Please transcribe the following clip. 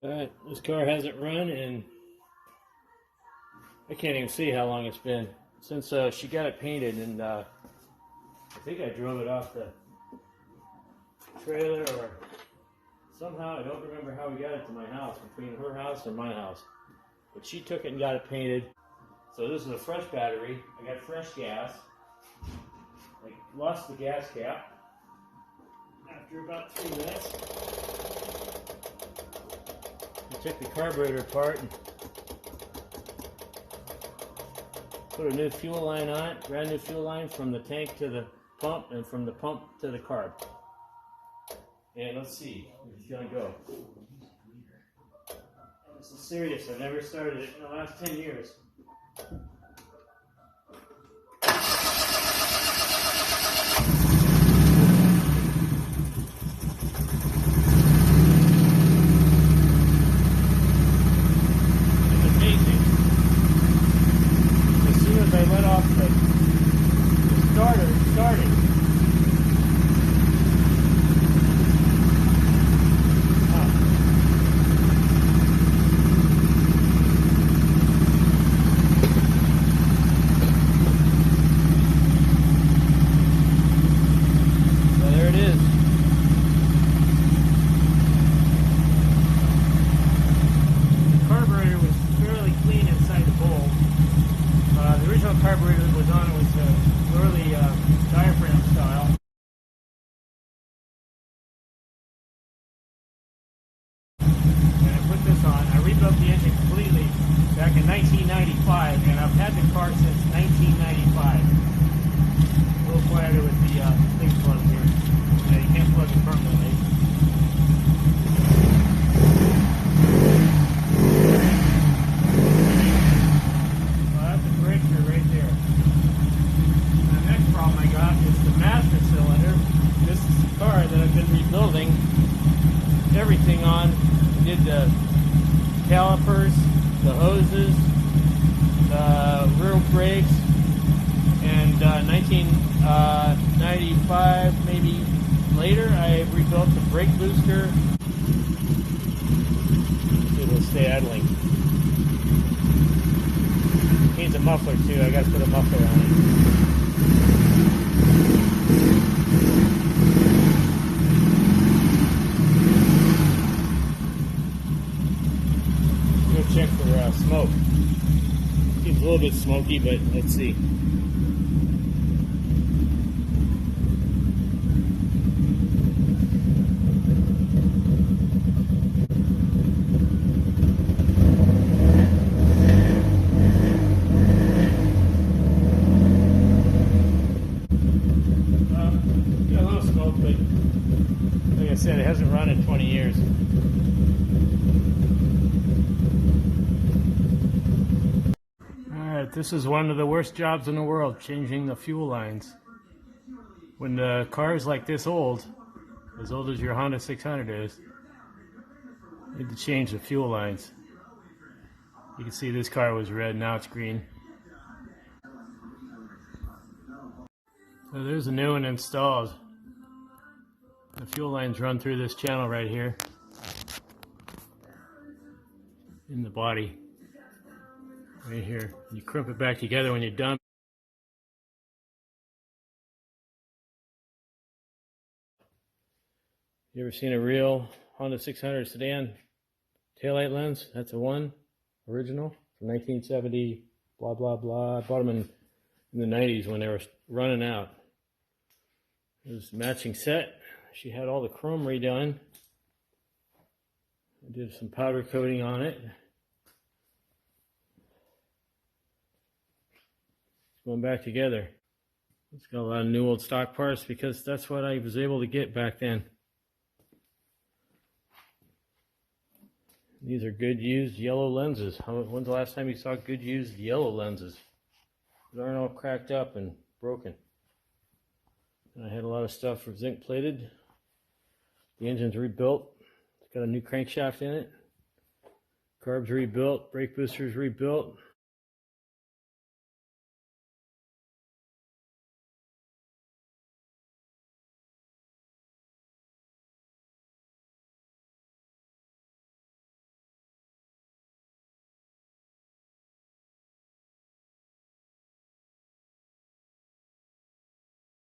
Alright, this car hasn't run in, I can't even see how long it's been since she got it painted, and I think I drove it off the trailer or somehow. I don't remember how we got it to my house, between her house and my house, but she took it and got it painted. So this is a fresh battery. I got fresh gas. I lost the gas cap after about 3 minutes. I took the carburetor apart and put a new fuel line on it, brand new fuel line from the tank to the pump and from the pump to the carb. And let's see if it's gonna go. This is serious. I've never started it in the last 10 years. Carburetor that was on it was early diaphragm style. And I put this on. I rebuilt the engine completely back in 1995, and I've had the car since 1995. A little quieter with the thing plug here. Yeah, you can't plug it permanently. Rebuilding everything on. We did the calipers, the hoses, the rear brakes, and 1995, maybe later, I rebuilt the brake booster. It'll stay idling. Needs a muffler too. I got to put a muffler on it. Check for smoke. Seems a little bit smoky, but let's see. Got a little smoke, but like I said, it hasn't run in 20 years. This is one of the worst jobs in the world, changing the fuel lines. When the car is like this old, as old as your Honda 600 is, you need to change the fuel lines. You can see this car was red, now it's green. So there's a new one installed. The fuel lines run through this channel right here in the body. Right here. You crimp it back together when you're done. You ever seen a real Honda 600 sedan taillight lens? That's a one, original, from 1970, blah, blah, blah. I bought them in the 90s when they were running out. It was a matching set. She had all the chrome redone. I did some powder coating on it. Going back together. It's got a lot of new old stock parts because that's what I was able to get back then. These are good used yellow lenses. When's the last time you saw good used yellow lenses? They aren't all cracked up and broken. And I had a lot of stuff for zinc plated. The engine's rebuilt. It's got a new crankshaft in it. Carb's rebuilt. Brake booster's rebuilt.